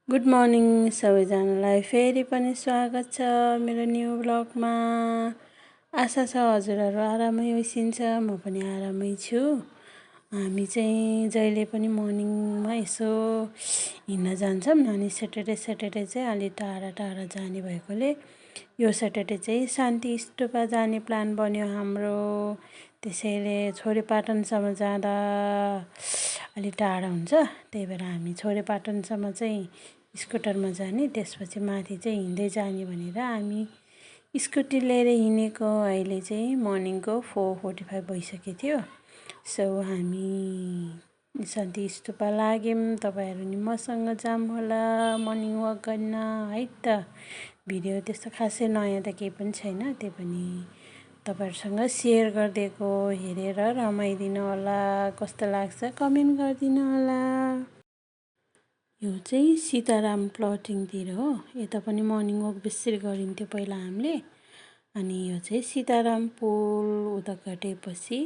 Good morning सबैजनालाई फेरि पनि स्वागत छ मेरो न्यू ब्लगमा। आशा छ हजुरहरू आरामै होइसिन्छ, म पनि आरामै छु। हामी चाहिँ जहिले पनि मर्निङमा यसो हिँड्न जान्छौँ अनि स्याटरडे चाहिँ अलि टाढा टाढा जाने भएकोले यो स्याटरडे चाहिँ शान्ति स्तूपा जाने प्लान बन्यो हाम्रो। त्यसैले छोरीपाटनसम्म जाँदा अलि टाढा हुन्छ, त्यही भएर हामी छोरीपाटनसम्म चाहिँ स्कुटरमा जाने, त्यसपछि माथि चाहिँ हिँड्दै जाने भनेर हामी स्कुटी लिएर हिँडेको। अहिले चाहिँ मर्निङको 4:45 भइसकेको थियो। सो हामी शान्ति स्तूपा लाग्यौँ। तपाईँहरू नि मसँग जाऊँ होला मर्निङ वाक गर्न है त। भिडियो त्यस्तो खासै नयाँ त केही पनि छैन, त्यही पनि तपाईँहरूसँग सेयर गरिदिएको, हेरेर रमाइदिनु होला। कस्तो लाग्छ कमेन्ट गरिदिनु होला। यो चाहिँ सीताराम प्लटिङतिर हो, यता पनि मर्निङ वाक बेसी गरिन्थ्यो पहिला हामीले। अनि यो चाहिँ सीताराम पुल उता कटेपछि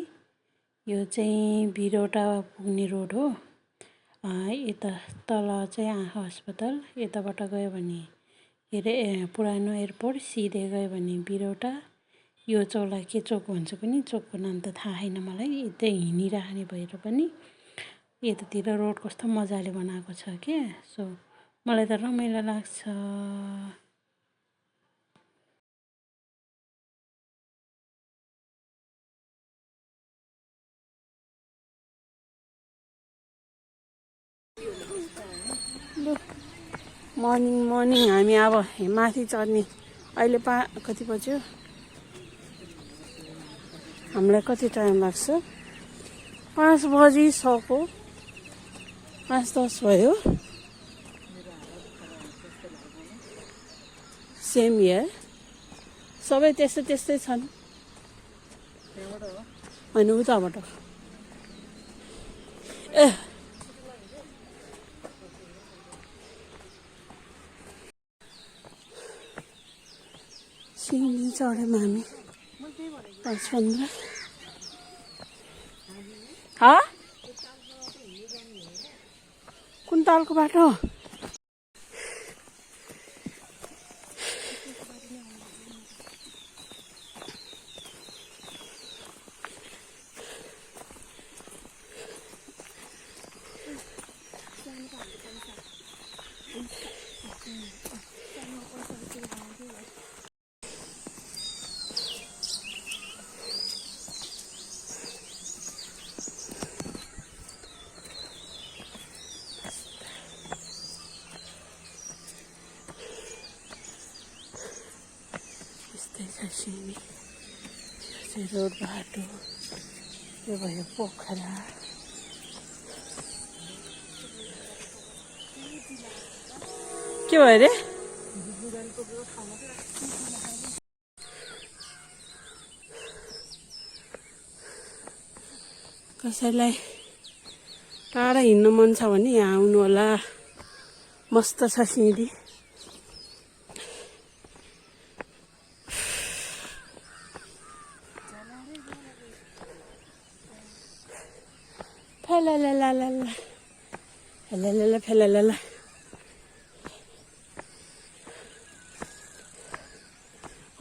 यो चाहिँ भिरोटा पुग्ने रोड हो। यता तल चाहिँ आँखा अस्पताल, यताबाट गयो भने के अरे पुरानो एयरपोर्ट, सिधै गयो भने भिरोटा। यो चौला के चोक भन्छ पनि, चोकको नाम त थाहा छैन मलाई, यतै हिँडिराख्ने भएर पनि। यतातिर रोड कस्तो मजाले बनाएको छ के, सो मलाई त रमाइलो लाग्छ। मर्निङ हामी अब माथि चढ्ने। अहिले कति बज्यो, हामीलाई कति टाइम लाग्छ? 5 बजिसक्यो, 5:10 भयो। सेम हियर, सबै त्यस्तै छन्। होइन उताबाट सिँढी चढ्यौँ हामी 5:15। कुन तालको बाटो? सिँढी, यो चाहिँ रोड बाटो, यो भयो पोखरा। के भयो अरे? कसैलाई टाढा हिँड्नु मन छ भने यहाँ आउनु होला, मस्त छ सिँढी। फेला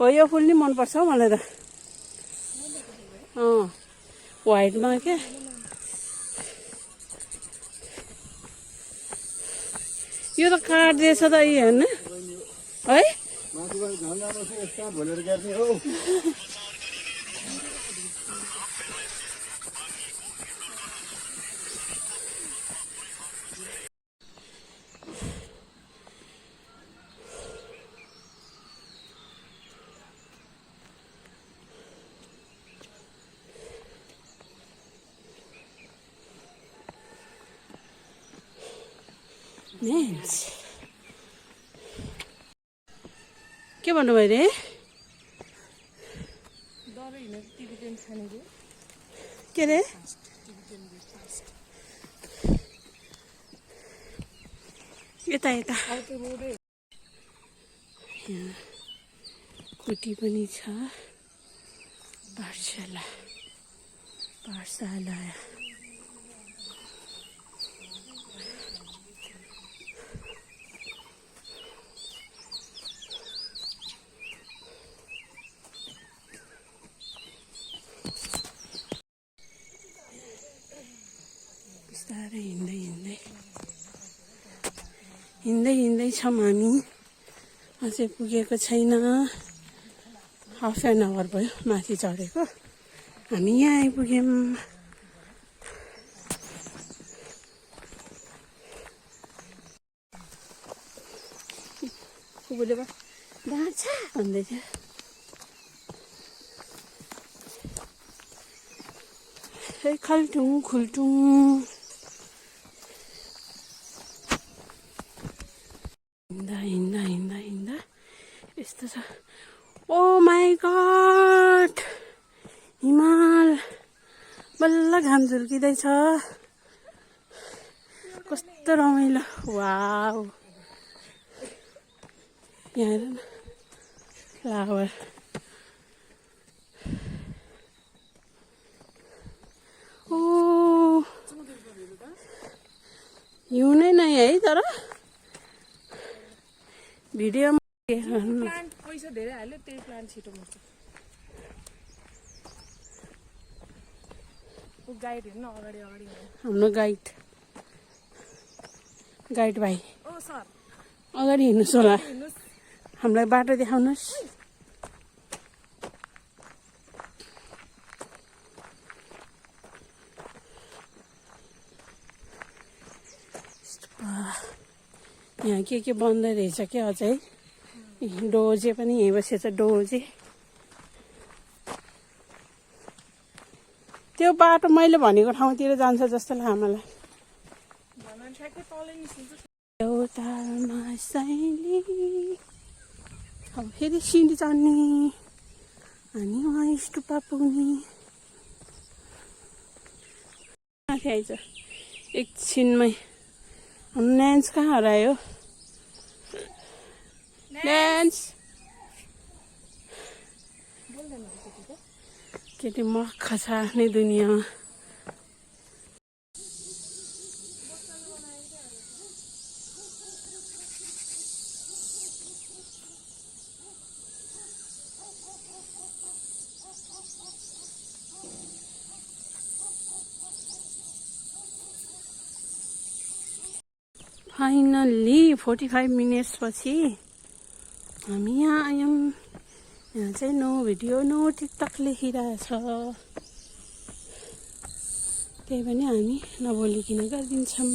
हो, यो फुल नि मनपर्छ हौ मलाई त। व्हाइटमा क्या, यो त काट्दैछ त यो हेर्नु है। के भन्नुभयो अरे? के अरे? यता कुटी पनि छ, पाठशाला। हिँड्दै हिँड्दै छौँ हामी। अझै पुगेको छैन, हाफ एन आवर भयो माथि चढेको। हामी यहाँ आइपुग्यौँ। कुबुले डाँछ भन्दै थियो। खाल्टुङ खुल्टुङ हिँड्दा हिँड्दा हिँड्दा हिँड्दा यस्तो छ। ओ माई गड, हिमाल बल्ल घाम झुल्किँदैछ। कस्तो रमाइलो। वाउ, यहाँ हेर न फ्लावर। ओ हिउँ नै नै है, तर भिडियोमा प्लान्ट पैसा धेरै हाल्यो, त्यही प्लान्ट छिटो मर्छ। गाइड हेर्नु अगाडि अगाडि हाम्रो गाइड भाइ ओ सर अगाडि हिँड्नुहोस् होला, हामीलाई बाटो देखाउनुहोस्। यहाँ के बन्दै रहेछ क्या अझै। डोजे पनि यहीँ बसेछ, डोजे। त्यो बाटो मैले भनेको ठाउँतिर जान्छ जस्तो लाग्यो मलाई। एउटामा साइली अब फेरि सिँढी चढ्ने अनि उहाँ स्टुपा पुग्ने। माथि आइज एकछिनमै। हाम्रो न्यान्स कहाँ हरायो? न्यान्स केटी मख छ आफ्नै दुनियाँमा। फाइनल्ली 45 मिनट्स पछि हामी यहाँ आयौँ। यहाँ चाहिँ नो भिडियो नो टिकटक लेखिरहेछ। त्यही पनि हामी नबोलिकन गरिदिन्छौँ।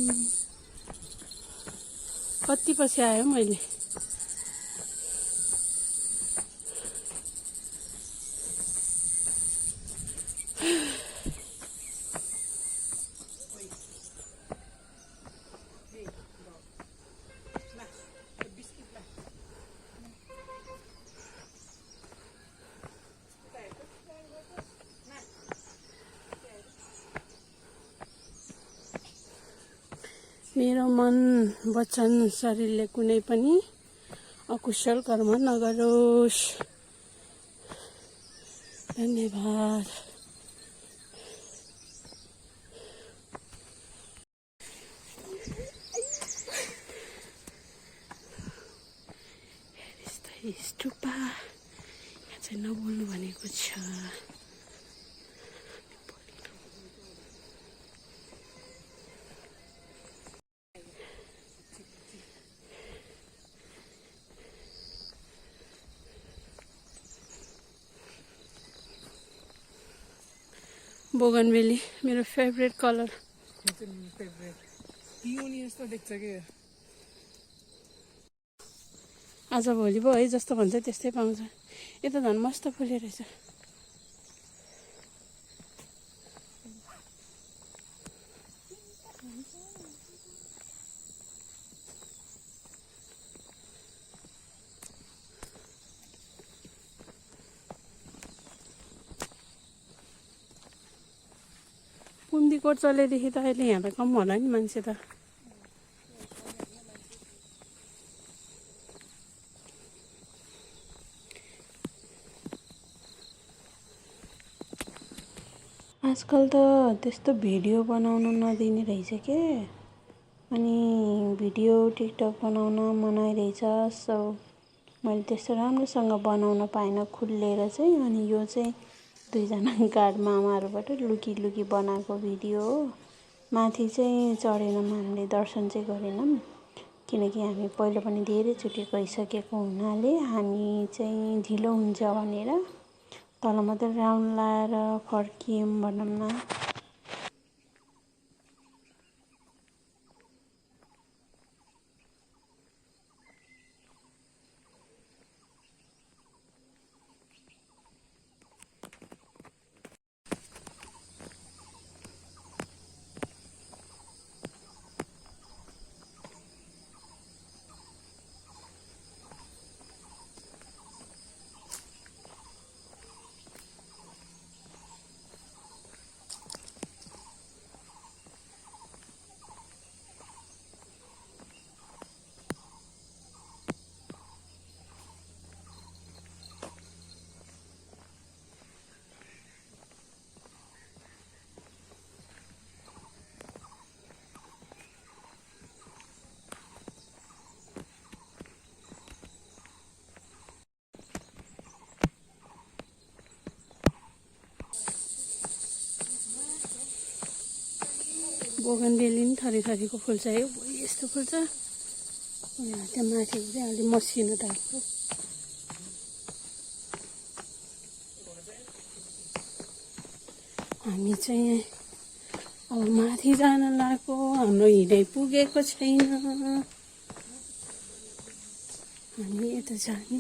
कति पछि आयो मैले। मेरो मन वचन शरीरले कुनै पनि अकुशल कर्म नगरोस्। धन्यवाद। स्टुपा यहाँ चाहिँ नबोल्नु भनेको छ। बोगनवेली मेरो फेभरेट कलर। आज भोलि पो है जस्तो भन्छ त्यस्तै पाउँछ। यता झन् मस्त फुले रहेछ। पुन्डीकोट चलेदेखि त अहिले यहाँ त कम होला नि मान्छे त। आजकल त त्यस्तो भिडियो बनाउन नदिने रहेछ के। अनि भिडियो टिकटक बनाउन मनाइ रहेछ। सो मैले त्यस्तो राम्रोसँग बनाउन पाएन खुलेर चाहिँ। अनि यो चाहिँ दुईजना गार्ड मामाहरूबाट लुकी लुकी बनाएको भिडियो हो। माथि चाहिँ चढेनौँ हामीले, दर्शन चाहिँ गरेनौँ किनकि हामी पहिलो पनि धेरैचोटि गइसकेको हुनाले हामी चाहिँ ढिलो हुन्छ भनेर तल मात्रै राउन्ड लाएर फर्कियौँ भनौँ न। बोगनवेली नि थरी थरीको फुल्छ है, यस्तो फुल्छ। त्यहाँ माथि चाहिँ अलि मसिनो टाइपको। हामी चाहिँ अब माथि जान लागेको, हाम्रो हिँडै पुगेको छैन। हामी यता जाने।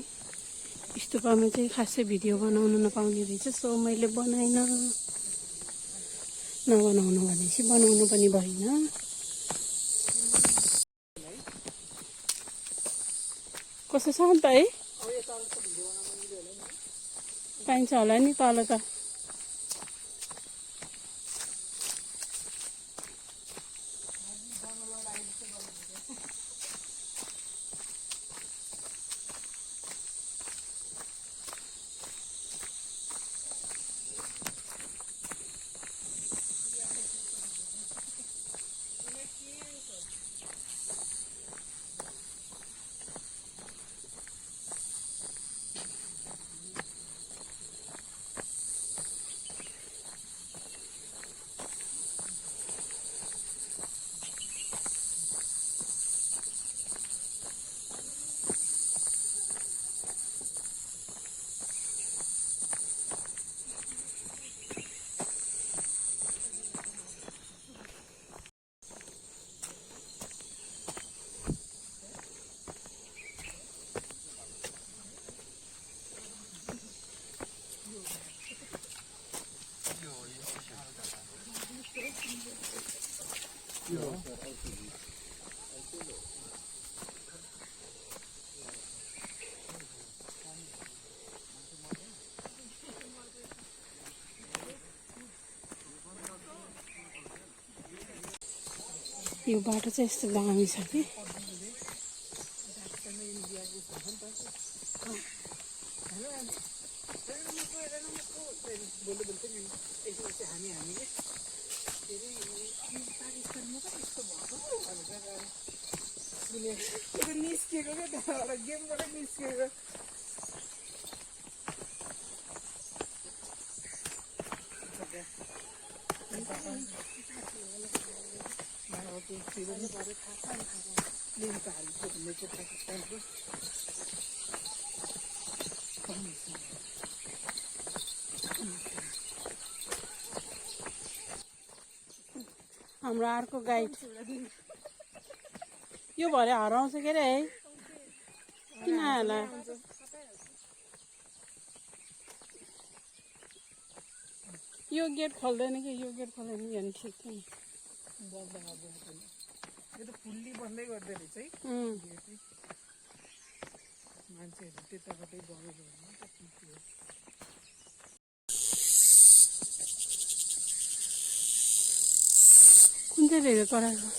स्तुपामा चाहिँ खासै भिडियो बनाउन नपाउने रहेछ, सो मैले बनाइन। नबनाउनु भनेपछि बनाउनु पनि भएन। कस्तो शान्त है, पाइन्छ होला नि तल त। यो बाटो चाहिँ यस्तो दामी छ कि हाम्रो अर्को गाइड यो भरे हराउँछ के रे है, किन होला? यो गेट खोल्दैन कि, यो गेट खोल्दैन कि भने ठिक थियो नि। यो त फुल्ली बन्दै गर्दै रहेछ है मान्छेहरू त्यताबाटै गयो भने त ठिक हो। कुन चाहिँ धेरै कराएको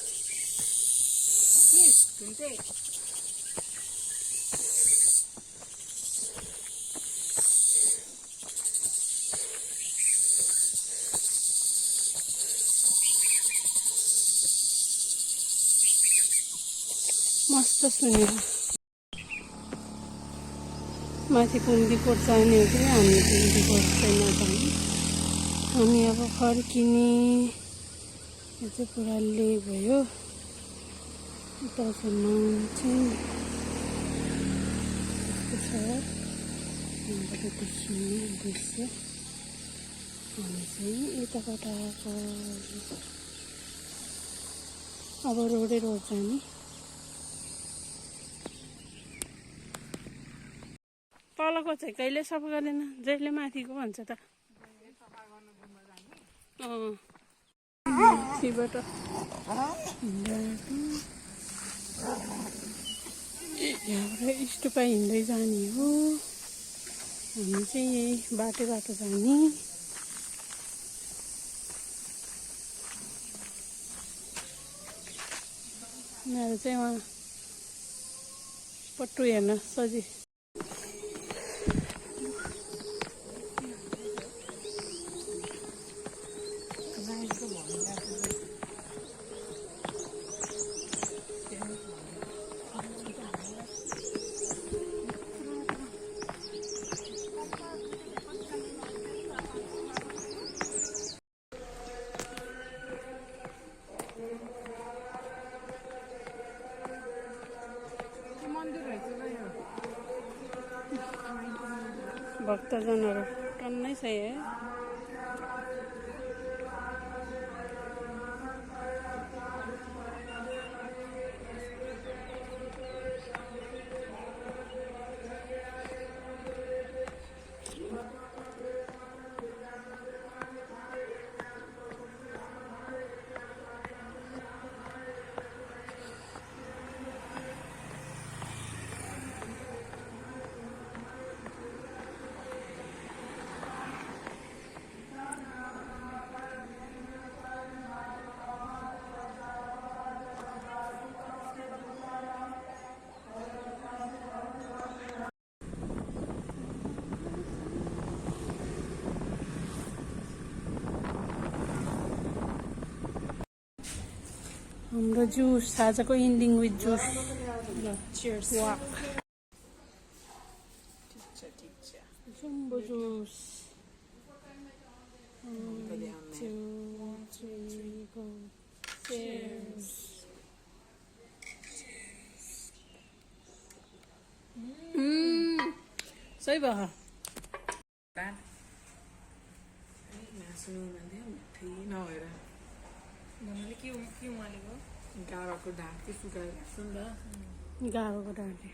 मस्त सुन्यो। माथि कुम्दीकोट जाने हो कि हामी कुम्दीकोट चाहिँ नजाने, हामी अब फर्किने। यो चाहिँ पुरा लेक भयो। उतासम्म चाहिँ यस्तो छ यहाँबाट देखिने दृश्य। हामी चाहिँ यताबाट आएको अब रोडै रोड जाने। तलको चाहिँ कहिले सफा गरेन, जहिले माथिको भन्छ त। माथिबाट यहाँबाट स्टुपा हिँड्दै जाने हो। हामी चाहिँ यही बाटो जाने। उनीहरू चाहिँ उहाँ पट्टु हेर्न सजिलो। भक्तजनहरू टन्नै छ है। हाम्रो जुस आजको ending with juice. Cheers. Walk jumbo juice. 1 2 3 go. Cheers. सही भयो। गारोको ढाक चाहिँ सुकाएर राख्छ नि त। गारोको डाँडे